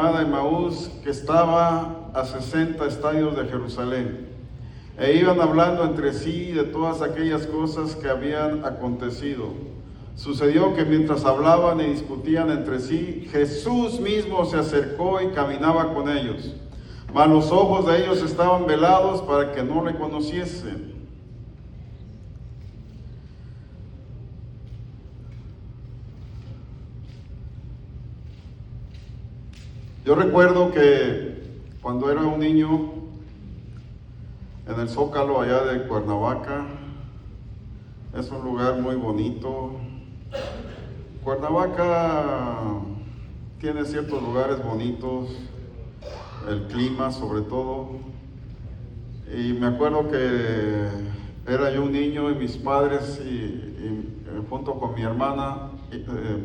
de Emaús, que estaba a 60 estadios de Jerusalén, e iban hablando entre sí de todas aquellas cosas que habían acontecido. Sucedió que mientras hablaban y discutían entre sí, Jesús mismo se acercó y caminaba con ellos, mas los ojos de ellos estaban velados para que no le conociesen. Yo recuerdo que cuando era un niño, en el Zócalo allá de Cuernavaca, es un lugar muy bonito. Cuernavaca tiene ciertos lugares bonitos, el clima sobre todo, y me acuerdo que era yo un niño y mis padres y junto con mi hermana,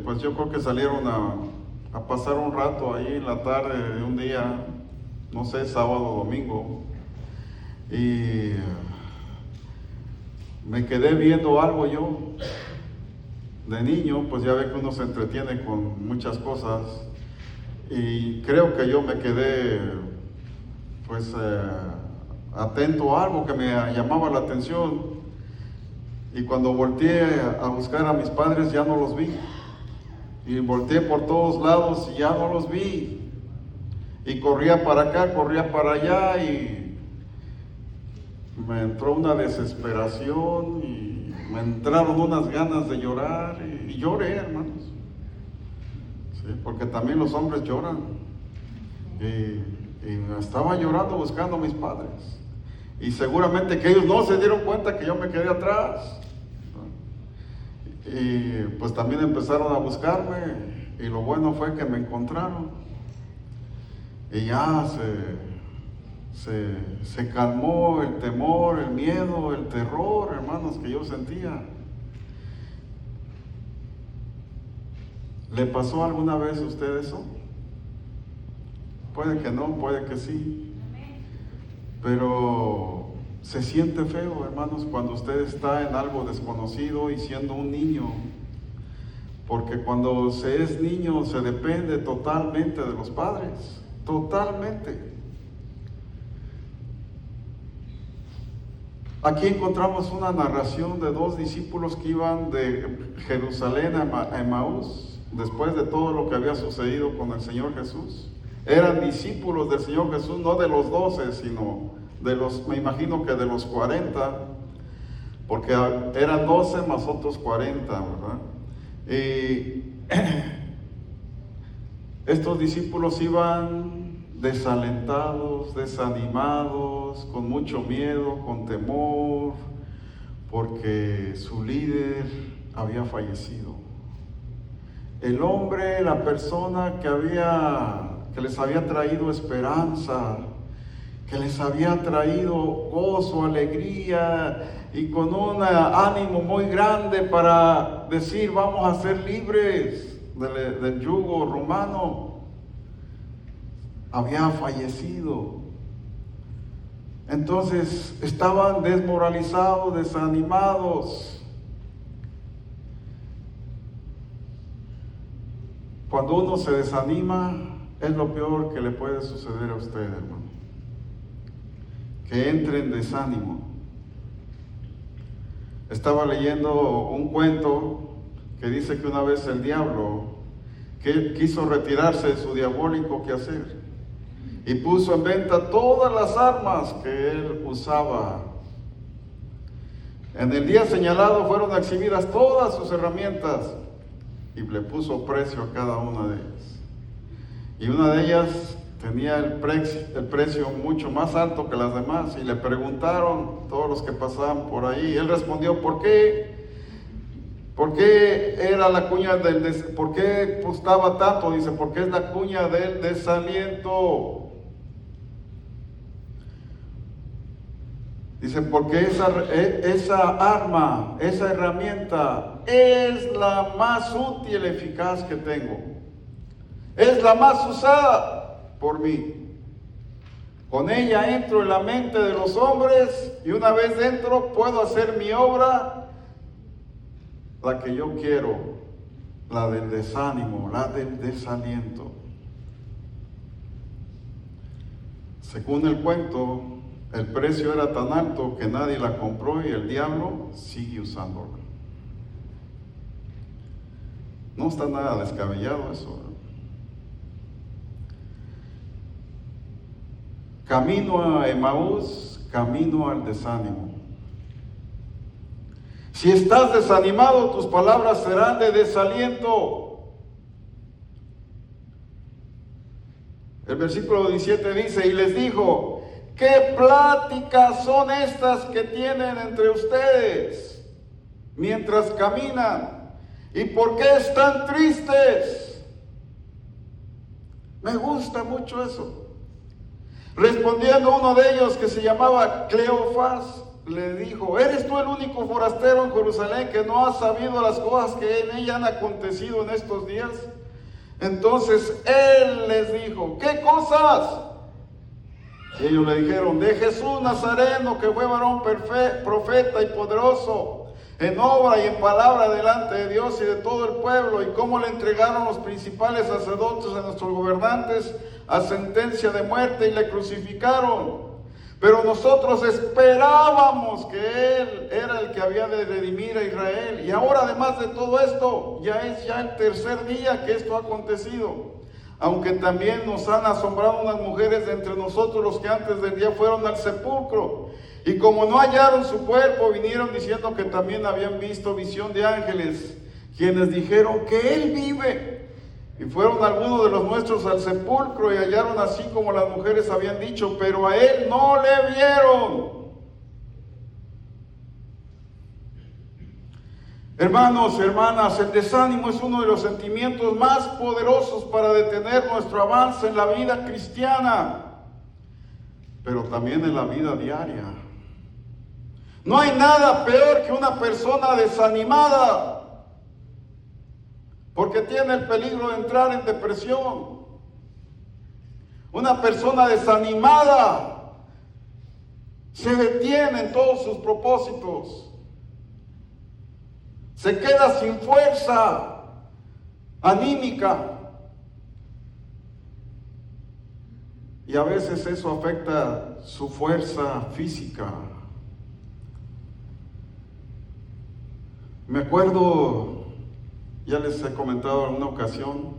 pues yo creo que salieron a pasar un rato ahí en la tarde de un día, no sé, sábado o domingo, y me quedé viendo algo yo. De niño, pues ya ve que uno se entretiene con muchas cosas, y creo que yo me quedé pues atento a algo que me llamaba la atención, y cuando volteé a buscar a mis padres ya no los vi, y volteé por todos lados y ya no los vi, y corría para acá, corría para allá, y me entró una desesperación y me entraron unas ganas de llorar, y lloré, hermanos, ¿sí? Porque también los hombres lloran, y estaba llorando buscando a mis padres, y seguramente que ellos no se dieron cuenta que yo me quedé atrás, y pues también empezaron a buscarme, y lo bueno fue que me encontraron, y ya se calmó el temor, el miedo, el terror, hermanos, que yo sentía. ¿Le pasó alguna vez a usted eso? Puede que no, puede que sí, pero se siente feo, hermanos, cuando usted está en algo desconocido y siendo un niño, porque cuando se es niño se depende totalmente de los padres, totalmente. Aquí encontramos una narración de dos discípulos que iban de Jerusalén a Emaús, después de todo lo que había sucedido con el Señor Jesús. Eran discípulos del Señor Jesús, no de los 12, sino de los, me imagino que de los 40, porque eran 12 más otros 40, ¿verdad? Y estos discípulos iban desalentados, desanimados, con mucho miedo, con temor, porque su líder había fallecido. El hombre, la persona que les había traído esperanza, que les había traído gozo, alegría, y con un ánimo muy grande para decir vamos a ser libres del yugo romano, había fallecido. Entonces estaban desmoralizados, desanimados. Cuando uno se desanima, es lo peor que le puede suceder a usted, hermano, que entre en desánimo. Estaba leyendo un cuento que dice que una vez el diablo quiso retirarse de su diabólico quehacer y puso en venta todas las armas que él usaba. En el día señalado fueron exhibidas todas sus herramientas y le puso precio a cada una de ellas. Y una de ellas tenía el precio mucho más alto que las demás, y le preguntaron todos los que pasaban por ahí. Él respondió: ¿por qué era la cuña por qué costaba tanto? Dice: porque es la cuña del desaliento. Dice: porque esa arma, esa herramienta es la más útil y eficaz que tengo. Es la más usada por mí. Con ella entro en la mente de los hombres, y una vez dentro puedo hacer mi obra, la que yo quiero, la del desánimo, la del desaliento. según el cuento, el precio era tan alto que nadie la compró y el diablo sigue usándola. No está nada descabellado eso. Camino a Emaús, camino al desánimo. Si estás desanimado, tus palabras serán de desaliento. El versículo 17 dice, y les dijo, ¿qué pláticas son estas que tienen entre ustedes mientras caminan? ¿Y por qué están tristes? Me gusta mucho eso. Respondiendo uno de ellos, que se llamaba Cleofás, le dijo, ¿eres tú el único forastero en Jerusalén que no ha sabido las cosas que en ella han acontecido en estos días? Entonces él les dijo, ¿qué cosas? Y ellos le dijeron, de Jesús Nazareno, que fue varón profeta y poderoso, en obra y en palabra delante de Dios y de todo el pueblo, y cómo le entregaron los principales sacerdotes a nuestros gobernantes a sentencia de muerte y le crucificaron. Pero nosotros esperábamos que Él era el que había de redimir a Israel. Y ahora, además de todo esto, ya es el tercer día que esto ha acontecido. Aunque también nos han asombrado unas mujeres de entre nosotros, los que antes del día fueron al sepulcro. Y como no hallaron su cuerpo, vinieron diciendo que también habían visto visión de ángeles, quienes dijeron que Él vive. Y fueron algunos de los nuestros al sepulcro y hallaron así como las mujeres habían dicho, pero a Él no le vieron. Hermanos, hermanas, el desánimo es uno de los sentimientos más poderosos para detener nuestro avance en la vida cristiana, pero también en la vida diaria. No hay nada peor que una persona desanimada, porque tiene el peligro de entrar en depresión. Una persona desanimada se detiene en todos sus propósitos. Se queda sin fuerza anímica. Y a veces eso afecta su fuerza física. Me acuerdo, ya les he comentado en una ocasión,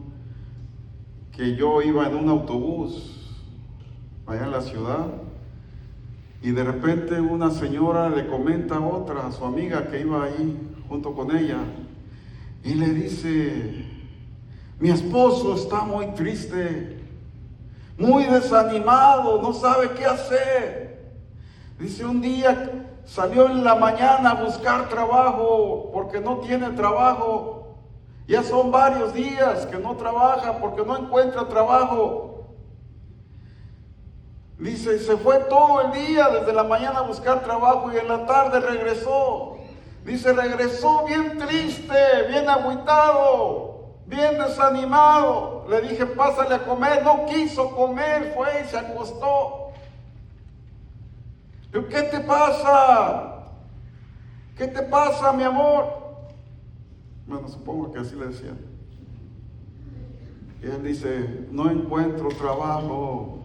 que yo iba en un autobús allá en la ciudad y de repente una señora le comenta a otra, a su amiga que iba ahí junto con ella, y le dice, mi esposo está muy triste, muy desanimado, no sabe qué hacer. Dice, un día salió en la mañana a buscar trabajo porque no tiene trabajo. Ya son varios días que no trabaja porque no encuentra trabajo. Dice, se fue todo el día desde la mañana a buscar trabajo y en la tarde regresó. Dice, regresó bien triste, bien agüitado, bien desanimado. Le dije, pásale a comer. No quiso comer, fue y se acostó. Yo, ¿qué te pasa? ¿Qué te pasa, mi amor? Bueno, supongo que así le decían. Y él dice, no encuentro trabajo.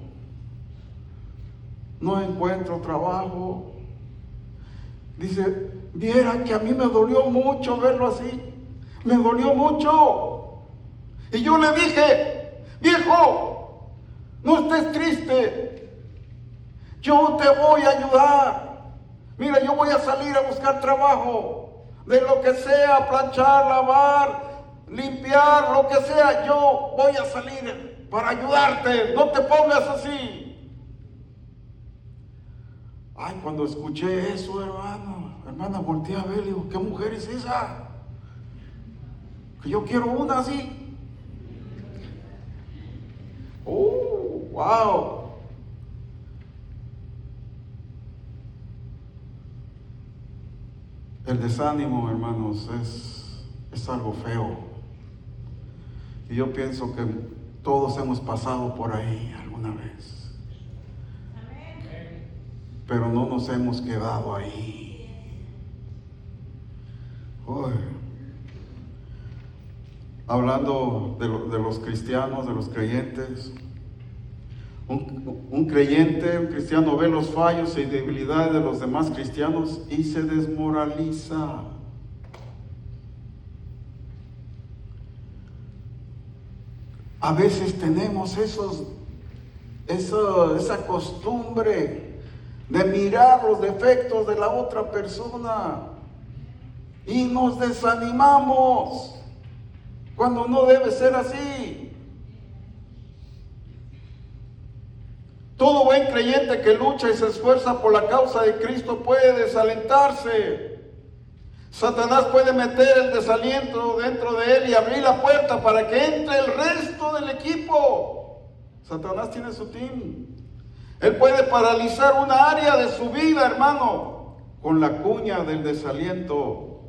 No encuentro trabajo. Dice, viera que a mí me dolió mucho verlo así. Me dolió mucho. Y yo le dije, viejo, no estés triste. Yo te voy a ayudar. Mira, yo voy a salir a buscar trabajo. De lo que sea, planchar, lavar, limpiar, lo que sea, yo voy a salir para ayudarte. No te pongas así. Ay, cuando escuché eso, hermana, volteé a ver y digo, ¿qué mujer es esa? Que yo quiero una así. Oh, wow. El desánimo, hermanos, es algo feo. Y yo pienso que todos hemos pasado por ahí alguna vez. Pero no nos hemos quedado ahí. Uy. Hablando de los cristianos, de los creyentes, Un creyente, un cristiano ve los fallos y debilidades de los demás cristianos y se desmoraliza. A veces tenemos esa costumbre de mirar los defectos de la otra persona y nos desanimamos cuando no debe ser así. Todo buen creyente que lucha y se esfuerza por la causa de Cristo puede desalentarse. Satanás puede meter el desaliento dentro de él y abrir la puerta para que entre el resto del equipo. Satanás tiene su team. Él puede paralizar una área de su vida, hermano, con la cuña del desaliento.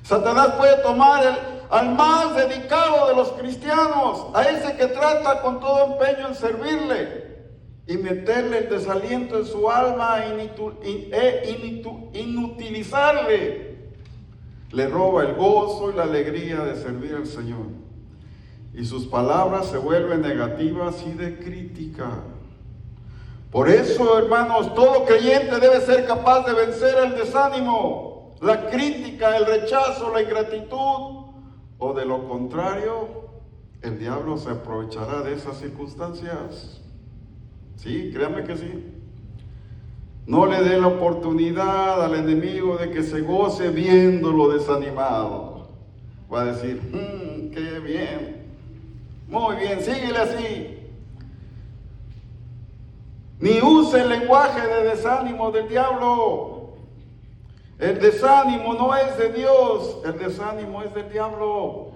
Satanás puede tomar al más dedicado de los cristianos, a ese que trata con todo empeño en servirle, y meterle el desaliento en su alma e inutilizarle. Le roba el gozo y la alegría de servir al Señor. Y sus palabras se vuelven negativas y de crítica. Por eso, hermanos, todo creyente debe ser capaz de vencer el desánimo, la crítica, el rechazo, la ingratitud, o de lo contrario, el diablo se aprovechará de esas circunstancias. Sí, créame que sí. No le dé la oportunidad al enemigo de que se goce viéndolo desanimado. Va a decir, qué bien, muy bien, síguele así. Ni use el lenguaje de desánimo del diablo. El desánimo no es de Dios, el desánimo es del diablo.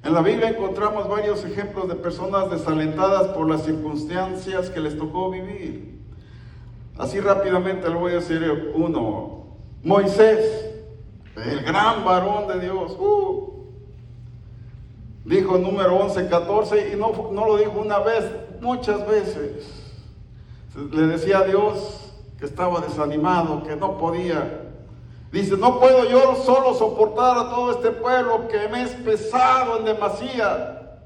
En la Biblia encontramos varios ejemplos de personas desalentadas por las circunstancias que les tocó vivir. Así rápidamente le voy a decir uno. Moisés, el gran varón de Dios. Dijo en número 11:14, y no lo dijo una vez, muchas veces. Le decía a Dios que estaba desanimado, que no podía. Dice, no puedo yo solo soportar a todo este pueblo que me es pesado en demasía.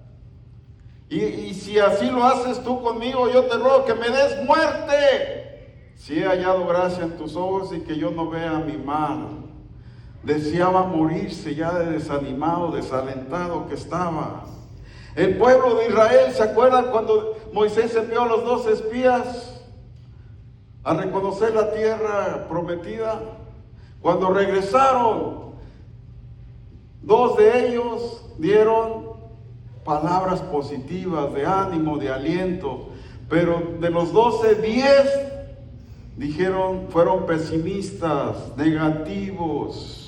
Y si así lo haces tú conmigo, yo te ruego que me des muerte. Si he hallado gracia en tus ojos y que yo no vea mi mal. Deseaba morirse ya de desanimado, desalentado que estaba. El pueblo de Israel, ¿se acuerdan cuando Moisés envió a los 2 espías a reconocer la tierra prometida? Cuando regresaron, 2 de ellos dieron palabras positivas de ánimo, de aliento, pero de los 12, 10 fueron pesimistas, negativos,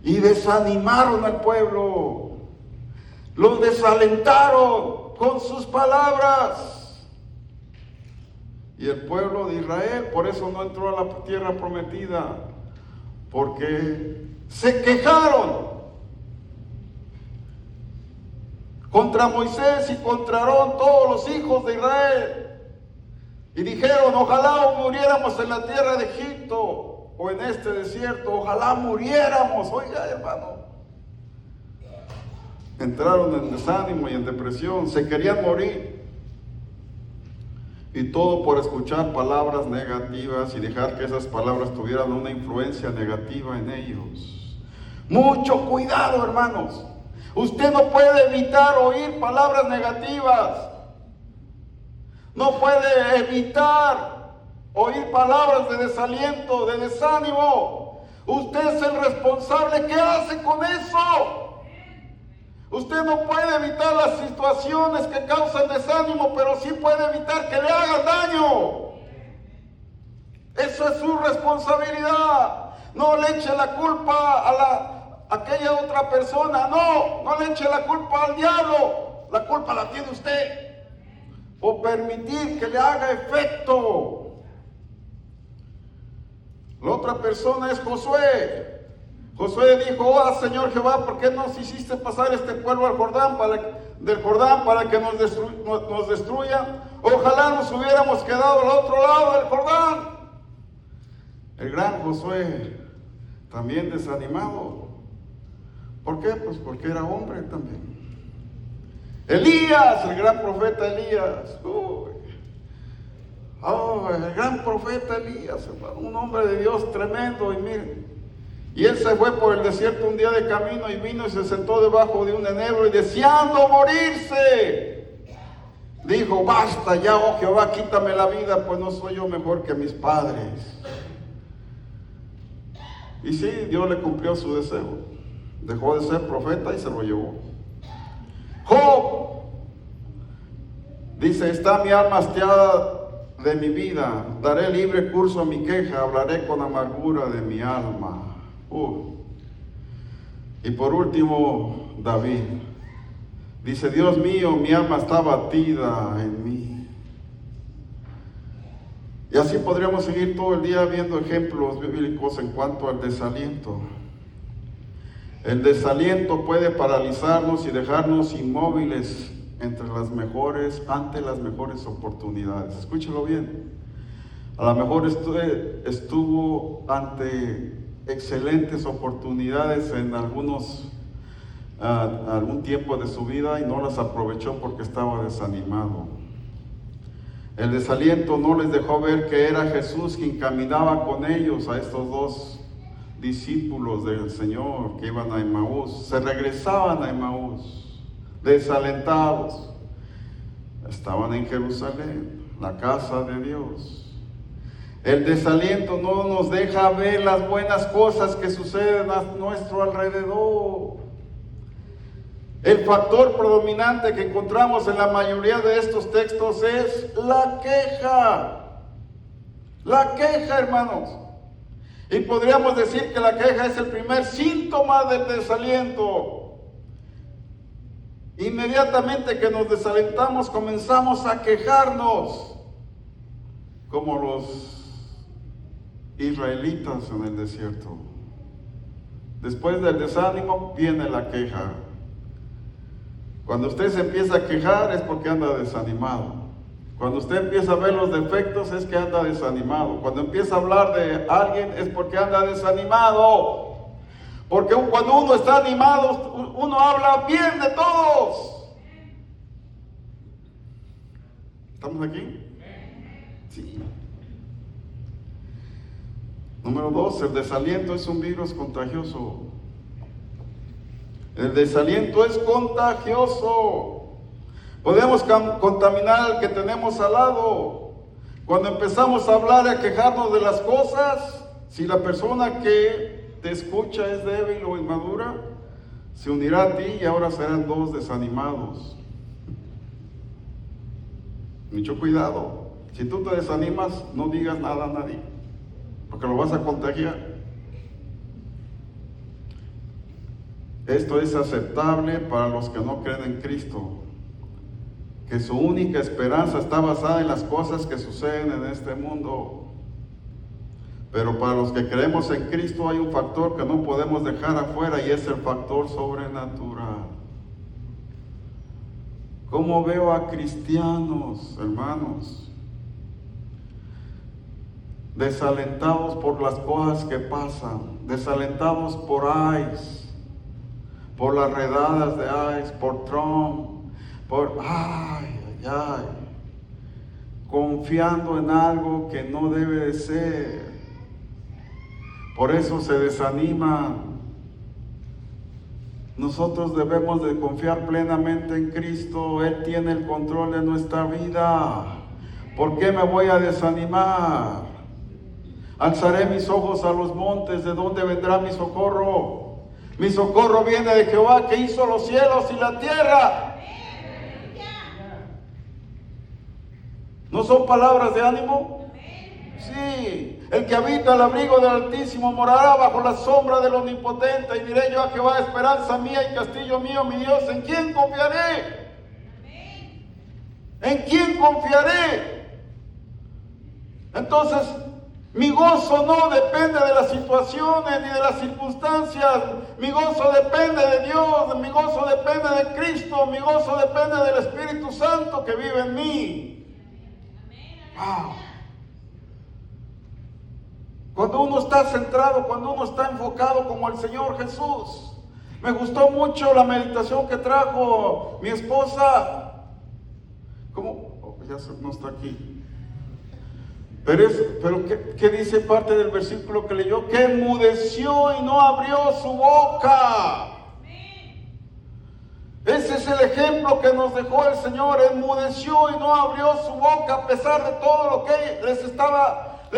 y desanimaron al pueblo, los desalentaron con sus palabras. Y el pueblo de Israel por eso no entró a la tierra prometida, porque se quejaron contra Moisés y contra Aarón, todos los hijos de Israel, y dijeron, ojalá muriéramos en la tierra de Egipto o en este desierto, ojalá muriéramos. Oiga, hermano, entraron en desánimo y en depresión, se querían morir. Y todo por escuchar palabras negativas y dejar que esas palabras tuvieran una influencia negativa en ellos. Mucho cuidado, hermanos. Usted no puede evitar oír palabras negativas. No puede evitar oír palabras de desaliento, de desánimo. Usted es el responsable. ¿Qué hace con eso? Usted no puede evitar las situaciones que causan desánimo, pero sí puede evitar que le hagan daño. Eso es su responsabilidad. No le eche la culpa a aquella otra persona. No le eche la culpa al diablo. La culpa la tiene usted por permitir que le haga efecto. La otra persona es Josué. Josué dijo, Señor Jehová, ¿por qué nos hiciste pasar este pueblo del Jordán para que nos destruyan? Ojalá nos hubiéramos quedado al otro lado del Jordán. El gran Josué, también desanimado. ¿Por qué? Pues porque era hombre también. Elías, el gran profeta Elías. El gran profeta Elías, hermano, un hombre de Dios tremendo. Y miren, y él se fue por el desierto un día de camino y vino y se sentó debajo de un enebro y deseando morirse, dijo: basta ya, oh Jehová, quítame la vida, pues no soy yo mejor que mis padres. Y sí, Dios le cumplió su deseo. Dejó de ser profeta y se lo llevó. Job dice: está mi alma hastiada de mi vida, daré libre curso a mi queja, hablaré con amargura de mi alma. Y por último, David dice: Dios mío, mi alma está abatida en mí. Y así podríamos seguir todo el día viendo ejemplos bíblicos en cuanto al desaliento. El desaliento puede paralizarnos y dejarnos inmóviles ante las mejores oportunidades. Escúchelo bien. A lo mejor estuvo ante excelentes oportunidades en algún tiempo de su vida y no las aprovechó porque estaba desanimado. El desaliento no les dejó ver que era Jesús quien caminaba con ellos, a estos dos discípulos del Señor que iban a Emaús. Se regresaban a Emaús desalentados. Estaban en Jerusalén, la casa de Dios. El desaliento no nos deja ver las buenas cosas que suceden a nuestro alrededor. El factor predominante que encontramos en la mayoría de estos textos es la queja. La queja, hermanos. Y podríamos decir que la queja es el primer síntoma del desaliento. Inmediatamente que nos desalentamos, comenzamos a quejarnos, como los israelitas en el desierto. Después del desánimo viene la queja. Cuando usted se empieza a quejar es porque anda desanimado. Cuando usted empieza a ver los defectos es que anda desanimado. Cuando empieza a hablar de alguien es porque anda desanimado. Porque cuando uno está animado, uno habla bien de todos. ¿Estamos aquí? Sí. Número 2, el desaliento es un virus contagioso. El desaliento es contagioso. Podemos contaminar al que tenemos al lado. Cuando empezamos a hablar y a quejarnos de las cosas, si la persona que te escucha es débil o inmadura, se unirá a ti y ahora serán dos desanimados. Mucho cuidado. Si tú te desanimas, no digas nada a nadie, porque lo vas a contagiar. Esto es aceptable para los que no creen en Cristo, que su única esperanza está basada en las cosas que suceden en este mundo. Pero para los que creemos en Cristo hay un factor que no podemos dejar afuera y es el factor sobrenatural. ¿Cómo veo a cristianos, hermanos, desalentados por las cosas que pasan, desalentados por ICE, por las redadas de ICE, por Trump, confiando en algo que no debe de ser? Por eso se desaniman. Nosotros debemos de confiar plenamente en Cristo. Él tiene el control de nuestra vida. ¿Por qué me voy a desanimar? Alzaré mis ojos a los montes. ¿De dónde vendrá mi socorro? Mi socorro viene de Jehová, que hizo los cielos y la tierra. ¿No son palabras de ánimo? Sí. El que habita al abrigo del Altísimo morará bajo la sombra del Omnipotente. Y diré yo a Jehová: esperanza mía y castillo mío, mi Dios, ¿en quién confiaré? ¿En quién confiaré? Entonces, mi gozo no depende de las situaciones ni de las circunstancias. Mi gozo depende de Dios, mi gozo depende de Cristo, mi gozo depende del Espíritu Santo que vive en mí. Wow. Cuando uno está centrado, cuando uno está enfocado como el Señor Jesús, Me gustó mucho la meditación que trajo mi esposa. ¿Cómo? Oh, ya no está aquí. Pero ¿qué dice parte del versículo que leyó? Que enmudeció y no abrió su boca. Ese es el ejemplo que nos dejó el Señor. Enmudeció y no abrió su boca a pesar de todo lo que le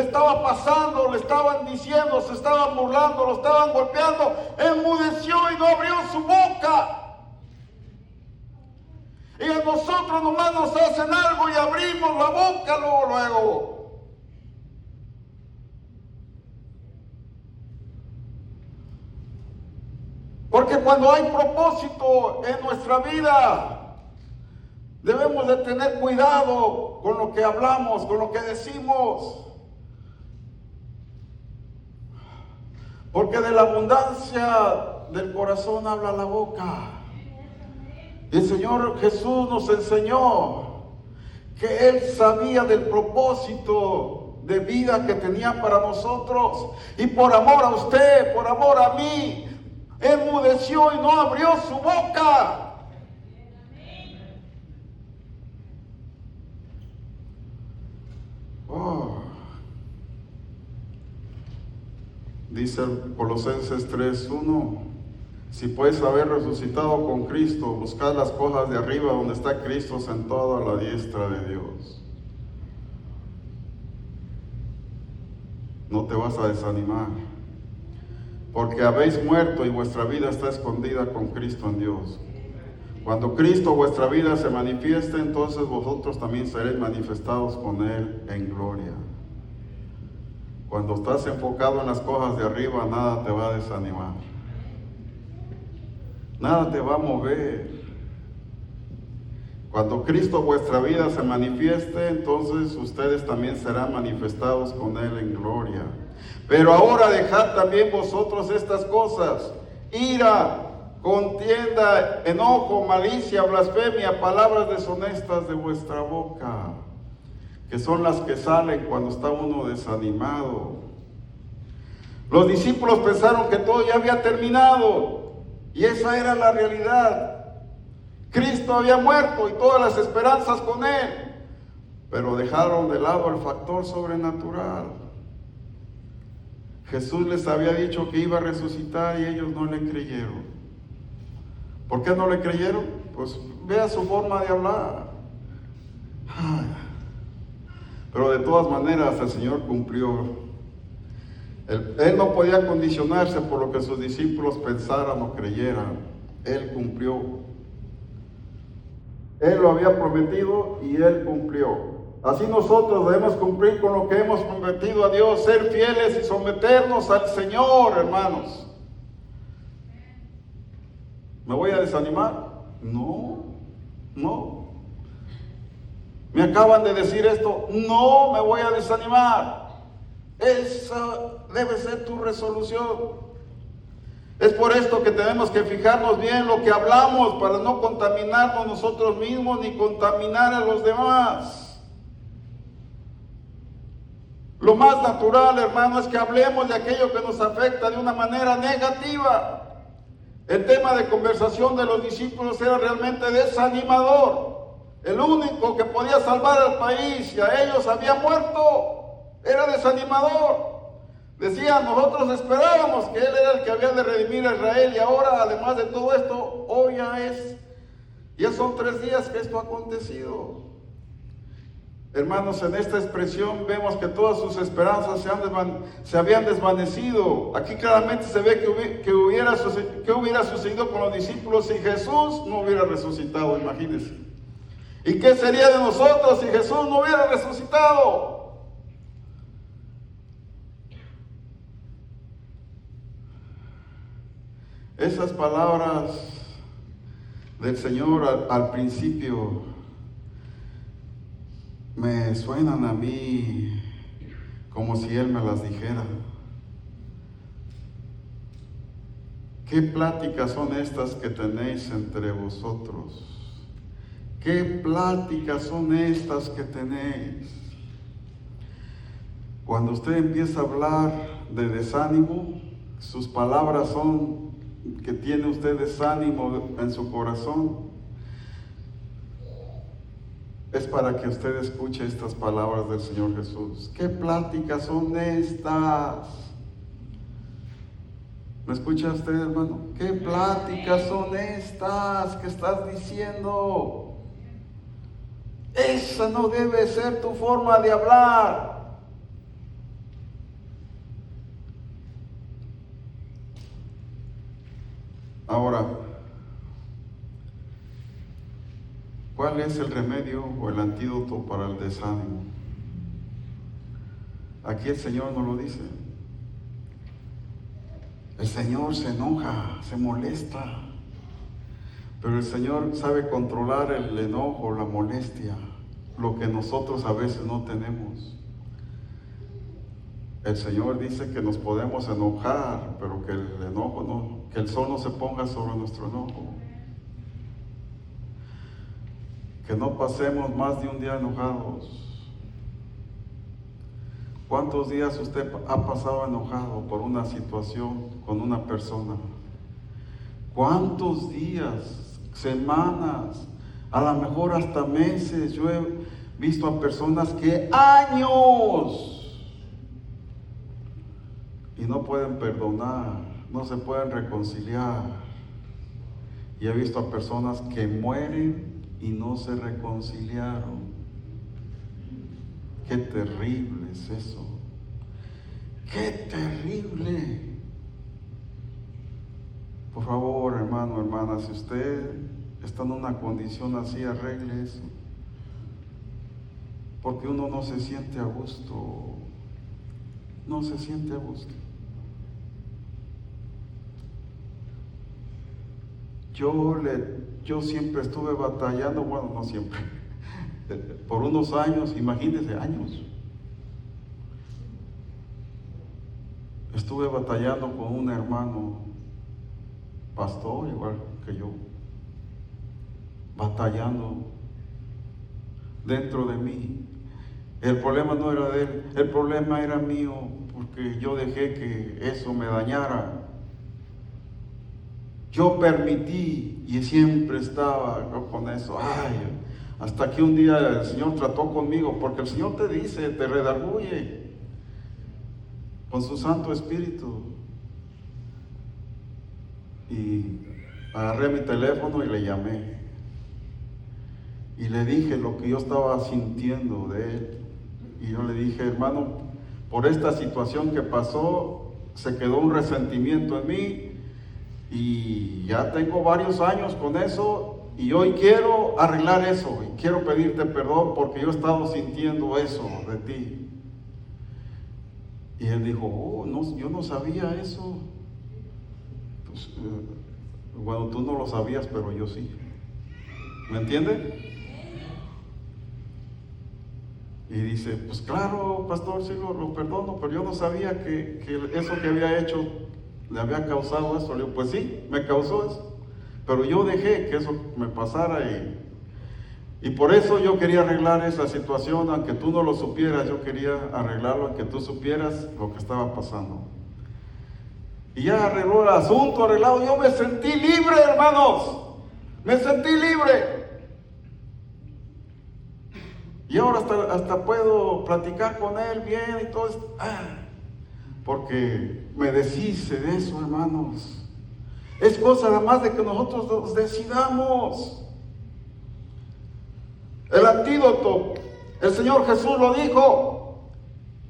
estaba pasando, le estaban diciendo, se estaban burlando, lo estaban golpeando. Enmudeció y no abrió su boca. Y a nosotros nomás nos hacen algo y abrimos la boca luego. Porque cuando hay propósito en nuestra vida, debemos de tener cuidado con lo que hablamos, con lo que decimos. Porque de la abundancia del corazón habla la boca. Y el Señor Jesús nos enseñó que Él sabía del propósito de vida que tenía para nosotros. Y por amor a usted, por amor a mí, enmudeció y no abrió su boca. Oh. Dice Colosenses 3:1: si pues haber resucitado con Cristo, buscad las cosas de arriba donde está Cristo sentado a la diestra de Dios. No te vas a desanimar, porque habéis muerto y vuestra vida está escondida con Cristo en Dios. Cuando Cristo vuestra vida se manifieste, entonces vosotros también seréis manifestados con Él en gloria. Cuando estás enfocado en las cosas de arriba, nada te va a desanimar. Nada te va a mover. Cuando Cristo vuestra vida se manifieste, entonces ustedes también serán manifestados con Él en gloria. Pero ahora dejad también vosotros estas cosas: ira, contienda, enojo, malicia, blasfemia, palabras deshonestas de vuestra boca, que son las que salen cuando está uno desanimado. Los discípulos pensaron que todo ya había terminado, y esa era la realidad. Cristo había muerto y todas las esperanzas con Él, pero dejaron de lado el factor sobrenatural. Jesús les había dicho que iba a resucitar y ellos no le creyeron. ¿Por qué no le creyeron? Pues vea su forma de hablar. Pero de todas maneras el Señor cumplió. Él no podía condicionarse por lo que sus discípulos pensaran o creyeran. Él cumplió. Él lo había prometido y Él cumplió. Así nosotros debemos cumplir con lo que hemos prometido a Dios, ser fieles y someternos al Señor, hermanos. ¿Me voy a desanimar? No. Me acaban de decir esto, no me voy a desanimar. Esa debe ser tu resolución. Es por esto que tenemos que fijarnos bien lo que hablamos para no contaminarnos nosotros mismos ni contaminar a los demás. Lo más natural, hermano, es que hablemos de aquello que nos afecta de una manera negativa. El tema de conversación de los discípulos era realmente desanimador. El único que podía salvar al país y a ellos había muerto. Era desanimador. Decían, nosotros esperábamos que Él era el que había de redimir a Israel, y ahora, además de todo esto, hoy ya son 3 días que esto ha acontecido. Hermanos, en esta expresión vemos que todas sus esperanzas se habían desvanecido. Aquí claramente se ve que hubiera sucedido con los discípulos si Jesús no hubiera resucitado, imagínense. ¿Y qué sería de nosotros si Jesús no hubiera resucitado? Esas palabras del Señor al principio me suenan a mí como si Él me las dijera. ¿Qué pláticas son estas que tenéis entre vosotros? ¿Qué pláticas son estas que tenéis? Cuando usted empieza a hablar de desánimo, sus palabras son que tiene usted desánimo en su corazón, es para que usted escuche estas palabras del Señor Jesús. ¿Qué pláticas son estas? ¿Me escucha usted, hermano? ¿Qué pláticas son estas que estás diciendo? Esa no debe ser tu forma de hablar. Ahora, ¿cuál es el remedio o el antídoto para el desánimo? Aquí el Señor nos lo dice. El Señor se enoja, se molesta, pero el Señor sabe controlar el enojo, la molestia, lo que nosotros a veces no tenemos. El Señor dice que nos podemos enojar, pero que el enojo no, que el sol no se ponga sobre nuestro enojo. Que no pasemos más de un día enojados. ¿Cuántos días usted ha pasado enojado por una situación con una persona? ¿Cuántos días, semanas, a lo mejor hasta meses? Yo he visto a personas que años y no pueden perdonar, no se pueden reconciliar. Y he visto a personas que mueren y no se reconciliaron. Qué terrible es eso. Qué terrible. Por favor, hermano, hermana, si usted está en una condición así, arregle eso. Porque uno no se siente a gusto. No se siente a gusto. Yo siempre estuve batallando, bueno, no siempre, por unos años, imagínense, años. Estuve batallando con un hermano, pastor, igual que yo, batallando dentro de mí. El problema no era de él, el problema era mío, porque yo dejé que eso me dañara. Yo permití y siempre estaba con eso. Ay, hasta que un día el Señor trató conmigo, porque el Señor te dice, te redarguye con su Santo Espíritu. Y agarré mi teléfono y le llamé. Y le dije lo que yo estaba sintiendo de él. Y yo le dije, hermano, por esta situación que pasó, se quedó un resentimiento en mí. Y ya tengo varios años con eso. Y hoy quiero arreglar eso. Y quiero pedirte perdón porque yo he estado sintiendo eso de ti. Y él dijo, oh, no, yo no sabía eso. Pues, bueno, tú no lo sabías, pero yo sí. ¿Me entiende? Y dice, pues claro, pastor, sí lo perdono, pero yo no sabía que eso que había hecho le había causado eso. Le digo, pues sí, me causó eso, pero yo dejé que eso me pasara y por eso yo quería arreglar esa situación, aunque tú no lo supieras, yo quería arreglarlo, aunque tú supieras lo que estaba pasando. Y ya arregló el asunto, arreglado, yo me sentí libre, hermanos, me sentí libre. Y ahora hasta puedo platicar con él bien y todo esto. Porque me deshice de eso, hermanos. Es cosa nada más de que nosotros nos decidamos. El antídoto, el Señor Jesús lo dijo: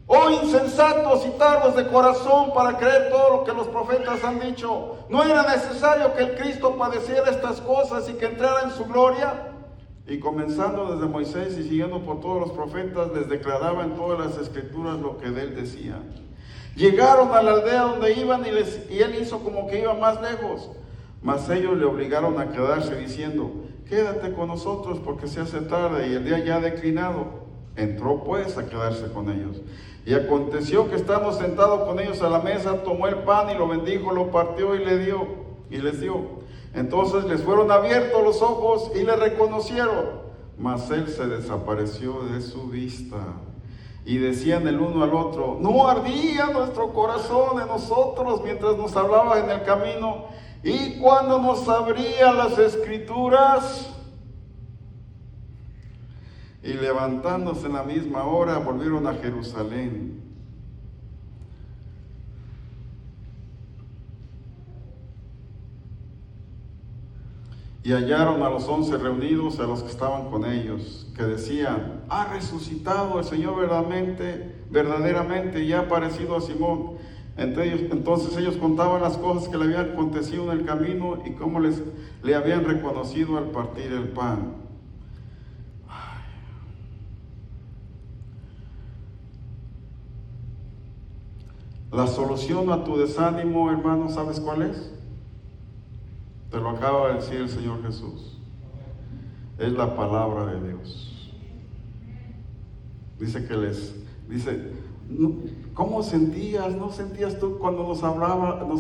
oh insensatos y tardos de corazón para creer todo lo que los profetas han dicho. ¿No era necesario que el Cristo padeciera estas cosas y que entrara en su gloria? Y comenzando desde Moisés y siguiendo por todos los profetas, les declaraba en todas las escrituras lo que de él decía. Llegaron a la aldea donde iban y él hizo como que iba más lejos. Mas ellos le obligaron a quedarse diciendo: quédate con nosotros porque se hace tarde y el día ya ha declinado. Entró pues a quedarse con ellos. Y aconteció que estando sentado con ellos a la mesa, tomó el pan y lo bendijo, lo partió y les dio. Entonces les fueron abiertos los ojos y le reconocieron, mas él se desapareció de su vista. Y decían el uno al otro: ¿no ardía nuestro corazón en nosotros mientras nos hablaba en el camino Y cuando nos abría las Escrituras, y levantándose en la misma hora, volvieron a Jerusalén. Y hallaron a los 11 reunidos, a los que estaban con ellos, que decían: ha resucitado el Señor verdaderamente, y ha aparecido a Simón. Entonces ellos contaban las cosas que le habían acontecido en el camino y cómo le habían reconocido al partir el pan. La solución a tu desánimo, hermano, ¿sabes cuál es? Te lo acaba de decir el Señor Jesús. Es la palabra de Dios. Dice, ¿cómo sentías? ¿No sentías tú cuando nos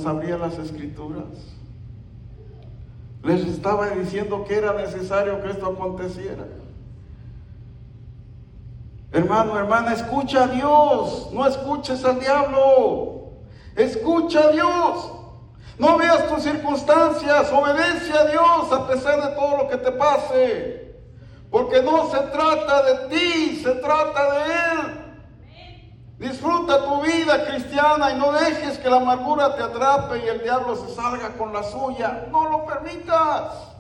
abría las Escrituras? Les estaba diciendo que era necesario que esto aconteciera. Hermano, hermana, escucha a Dios, no escuches al diablo. Escucha a Dios. No veas tus circunstancias, obedece a Dios a pesar de todo lo que te pase. Porque no se trata de ti, se trata de Él. Disfruta tu vida cristiana y no dejes que la amargura te atrape y el diablo se salga con la suya. No lo permitas.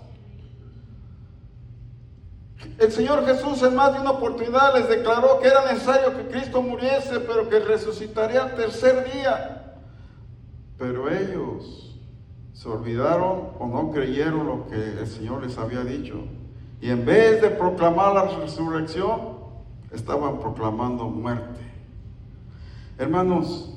El Señor Jesús en más de una oportunidad les declaró que era necesario que Cristo muriese, pero que resucitaría al tercer día. Pero ellos se olvidaron o no creyeron lo que el Señor les había dicho. Y en vez de proclamar la resurrección, estaban proclamando muerte. Hermanos,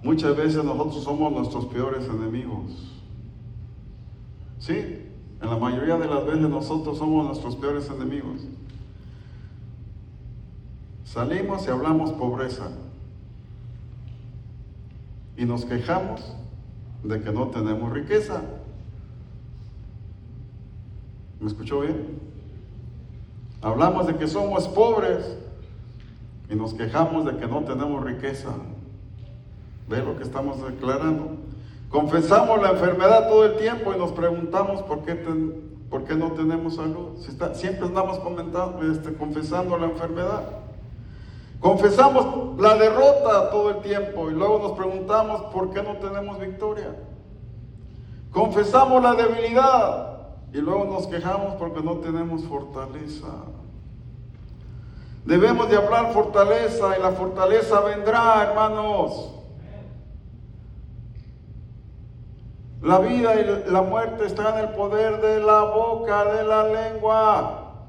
muchas veces nosotros somos nuestros peores enemigos. Sí, en la mayoría de las veces nosotros somos nuestros peores enemigos. Salimos y hablamos pobreza. Y nos quejamos de que no tenemos riqueza. ¿Me escuchó bien? Hablamos de que somos pobres y nos quejamos de que no tenemos riqueza. ¿Ve lo que estamos declarando? Confesamos la enfermedad todo el tiempo y nos preguntamos por qué no tenemos salud. Siempre andamos confesando la enfermedad. Confesamos la derrota todo el tiempo y luego nos preguntamos por qué no tenemos victoria. Confesamos la debilidad y luego nos quejamos porque no tenemos fortaleza. Debemos de hablar fortaleza y la fortaleza vendrá, hermanos. La vida y la muerte están en el poder de la boca, de la lengua.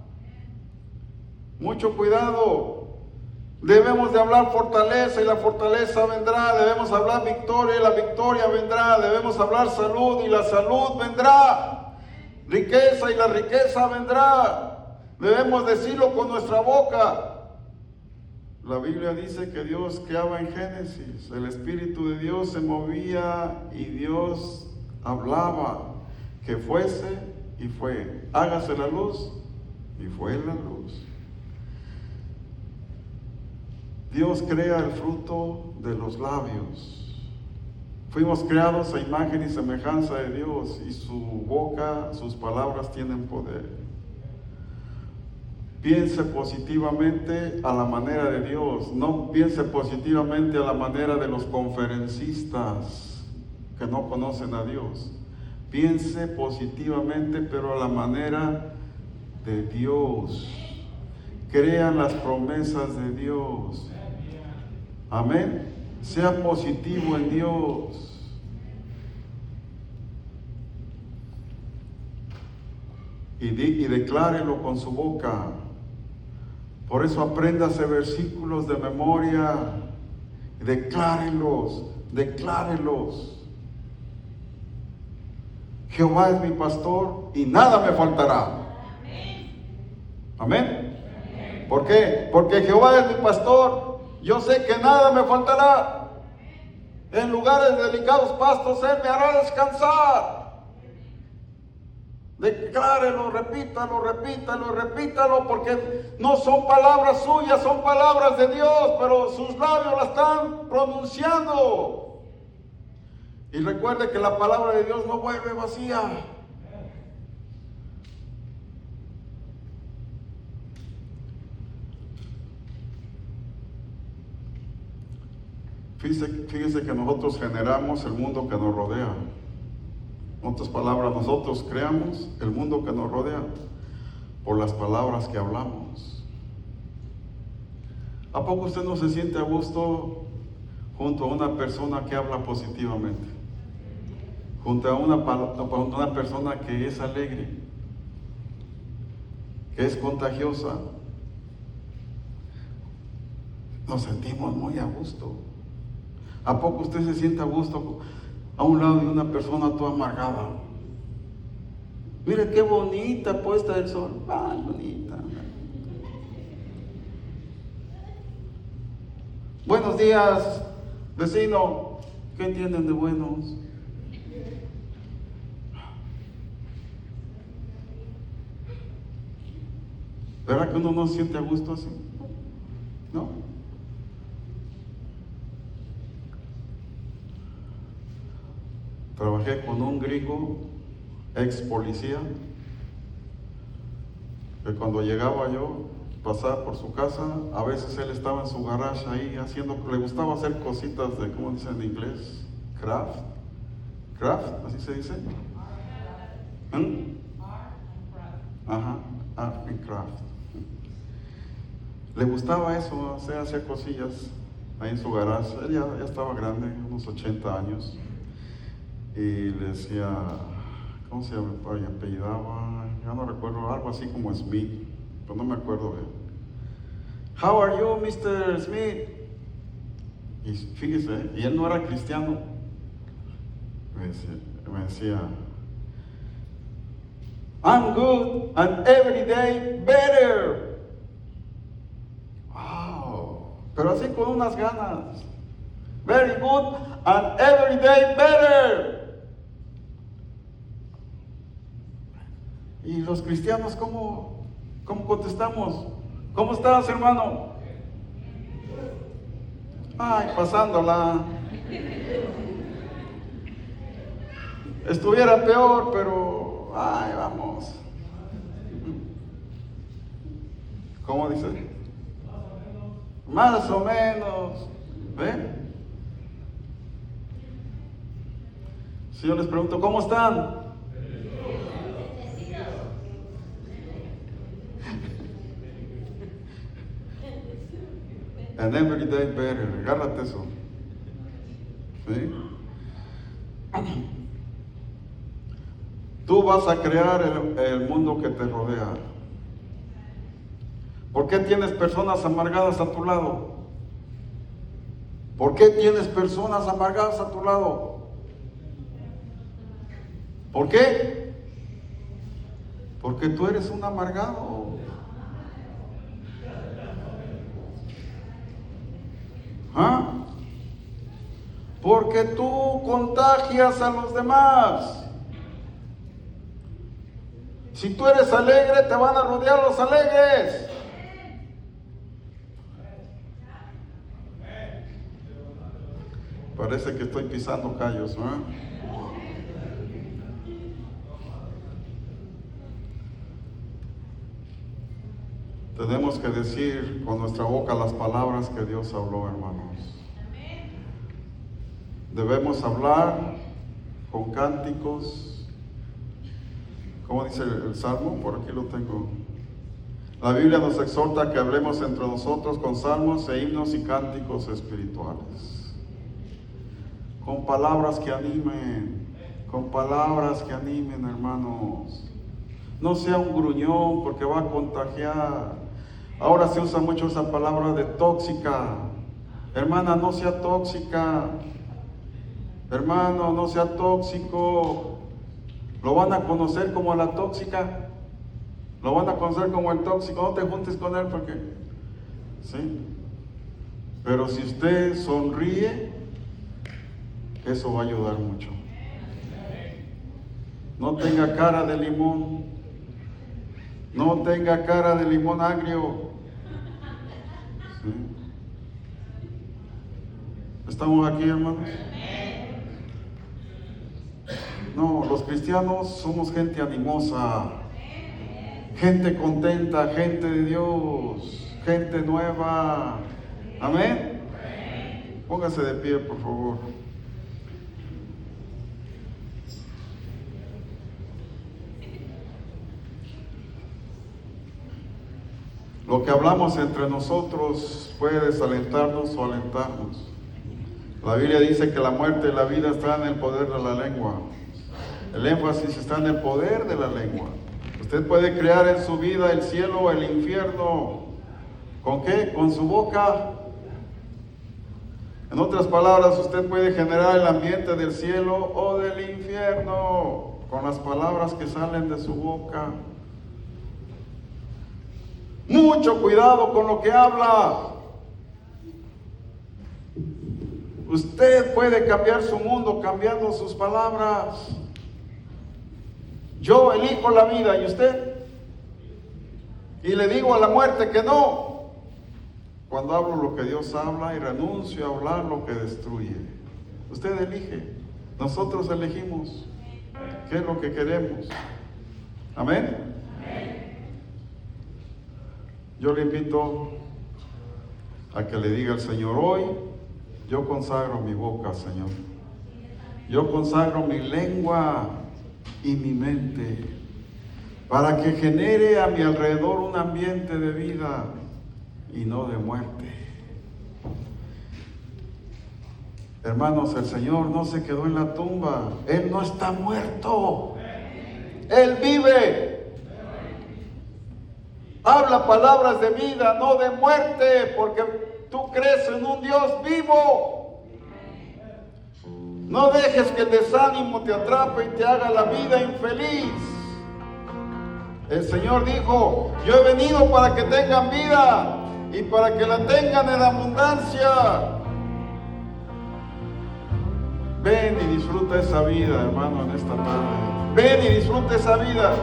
Mucho cuidado. Debemos de hablar fortaleza y la fortaleza vendrá. Debemos hablar victoria y la victoria vendrá. Debemos hablar salud y la salud vendrá. Riqueza y la riqueza vendrá. Debemos decirlo con nuestra boca. La Biblia dice que Dios creaba en Génesis. El Espíritu de Dios se movía y Dios hablaba que fuese y fue. Hágase la luz y fue la luz. Dios crea el fruto de los labios. Fuimos creados a imagen y semejanza de Dios y su boca, sus palabras tienen poder. Piense positivamente a la manera de Dios, no piense positivamente a la manera de los conferencistas que no conocen a Dios. Piense positivamente, pero a la manera de Dios. Crean las promesas de Dios. Amén. Sea positivo en Dios. Y declárelo con su boca. Por eso apréndase versículos de memoria. Declárelos. Jehová es mi pastor y nada me faltará. Amén. ¿Por qué? Porque Jehová es mi pastor. Yo sé que nada me faltará. En lugares de delicados pastos Él me hará descansar. Declárelo, repítalo, repítalo, repítalo, porque no son palabras suyas, son palabras de Dios, pero sus labios la están pronunciando. Y recuerde que la palabra de Dios no vuelve vacía. Fíjese que nosotros generamos el mundo que nos rodea. En otras palabras, nosotros creamos el mundo que nos rodea por las palabras que hablamos. ¿A poco usted no se siente a gusto junto a una persona que habla positivamente? Junto a una persona que es alegre, que es contagiosa. Nos sentimos muy a gusto. ¿A poco usted se siente a gusto a un lado de una persona toda amargada? Mire qué bonita puesta del sol. Ay, bonita. Buenos días, vecino. ¿Qué entienden de buenos? ¿Verdad que uno no se siente a gusto así? ¿No? Trabajé con un gringo, ex policía, que cuando llegaba yo, pasaba por su casa, a veces él estaba en su garage ahí haciendo, le gustaba hacer cositas de, ¿cómo dicen en inglés? Craft, así se dice. Ajá, art and craft. Le gustaba eso, hacer cosillas ahí en su garage. Él ya estaba grande, unos 80 años. Y le decía, ¿cómo se apellidaba? Ya no recuerdo, algo así como Smith, pero no me acuerdo bien. How are you, Mr. Smith? Y fíjese, y él no era cristiano. Me decía, I'm good and every day better. Wow, pero así con unas ganas. Very good and every day better. Y los cristianos, ¿cómo contestamos? ¿Cómo estás, hermano? Ay, pasándola. Estuviera peor, pero ay, vamos. ¿Cómo dice? Más o menos. ¿Ve? Si yo les pregunto, ¿cómo están? And every day better. Agárrate eso. ¿Sí? Tú vas a crear el mundo que te rodea. ¿Por qué tienes personas amargadas a tu lado? ¿Por qué tienes personas amargadas a tu lado? ¿Por qué? Porque tú eres un amargado. ¿Ah? Porque tú contagias a los demás. Si tú eres alegre, te van a rodear los alegres. Parece que estoy pisando callos, ¿no? Tenemos que decir con nuestra boca las palabras que Dios habló, hermanos. Debemos hablar con cánticos. ¿Cómo dice el Salmo? Por aquí lo tengo. La Biblia nos exhorta a que hablemos entre nosotros con salmos e himnos y cánticos espirituales. Con palabras que animen. Con palabras que animen, hermanos. No sea un gruñón porque va a contagiar. Ahora se usa mucho esa palabra de tóxica. Hermana, no sea tóxica. Hermano, no sea tóxico. Lo van a conocer como la tóxica. Lo van a conocer como el tóxico. No te juntes con él porque... ¿sí? Pero si usted sonríe, eso va a ayudar mucho. No tenga cara de limón. No tenga cara de limón agrio. ¿Sí? ¿Estamos aquí, hermanos? No, los cristianos somos gente animosa, gente contenta, gente de Dios, gente nueva. Amén. Póngase de pie, por favor. Lo que hablamos entre nosotros puede desalentarnos o alentarnos. La Biblia dice que la muerte y la vida están en el poder de la lengua. El énfasis está en el poder de la lengua. Usted puede crear en su vida el cielo o el infierno. ¿Con qué? Con su boca. En otras palabras, usted puede generar el ambiente del cielo o del infierno con las palabras que salen de su boca. Mucho cuidado con lo que habla. Usted puede cambiar su mundo cambiando sus palabras. Yo elijo la vida, ¿y usted? Y le digo a la muerte que no, cuando hablo lo que Dios habla y renuncio a hablar lo que destruye. Usted elige, nosotros elegimos qué es lo que queremos. Amén. Yo le invito a que le diga al Señor hoy: yo consagro mi boca, Señor. Yo consagro mi lengua y mi mente para que genere a mi alrededor un ambiente de vida y no de muerte. Hermanos, el Señor no se quedó en la tumba. Él no está muerto. Él vive. Habla palabras de vida, no de muerte, porque tú crees en un Dios vivo. No dejes que el desánimo te atrape y te haga la vida infeliz. El Señor dijo: yo he venido para que tengan vida y para que la tengan en abundancia. Ven y disfruta esa vida, hermano, en esta tarde. Ven y disfruta esa vida.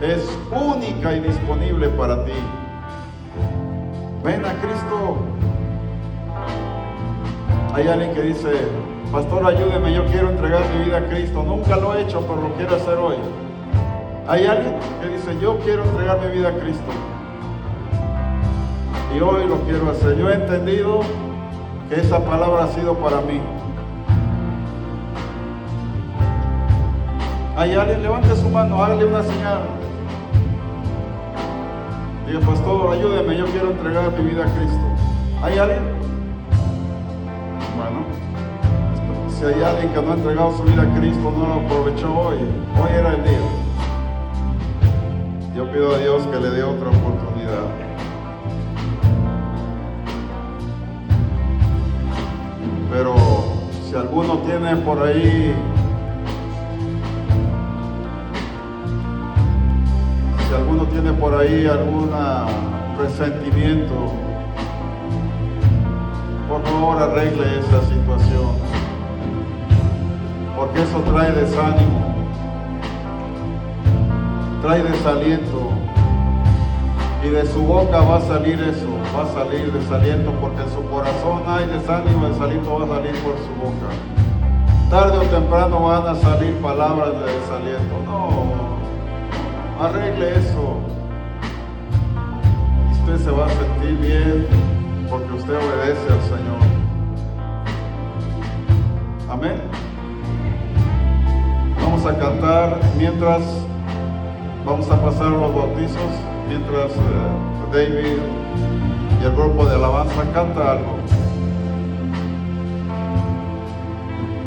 Es única y disponible para ti. Ven a Cristo. Hay alguien que dice: pastor, ayúdeme, yo quiero entregar mi vida a Cristo. Nunca lo he hecho, pero lo quiero hacer hoy. Hay alguien que dice: yo quiero entregar mi vida a Cristo y hoy lo quiero hacer. Yo he entendido que esa palabra ha sido para mí. ¿Hay alguien? Levante su mano, hágale una señal. Diga: pastor, ayúdeme, yo quiero entregar mi vida a Cristo. ¿Hay alguien? Bueno, si hay alguien que no ha entregado su vida a Cristo, no lo aprovechó hoy. Hoy era el día. Yo pido a Dios que le dé otra oportunidad. Pero si alguno tiene por ahí, algún resentimiento, por favor arregle esa situación, porque eso trae desánimo, trae desaliento, y de su boca va a salir eso, va a salir desaliento, porque en su corazón hay desánimo, el desaliento va a salir por su boca. Tarde o temprano van a salir palabras de desaliento. No, arregle eso. Usted se va a sentir bien porque usted obedece al Señor. Amén. Vamos a cantar mientras vamos a pasar los bautizos, mientras David y el grupo de alabanza canta algo.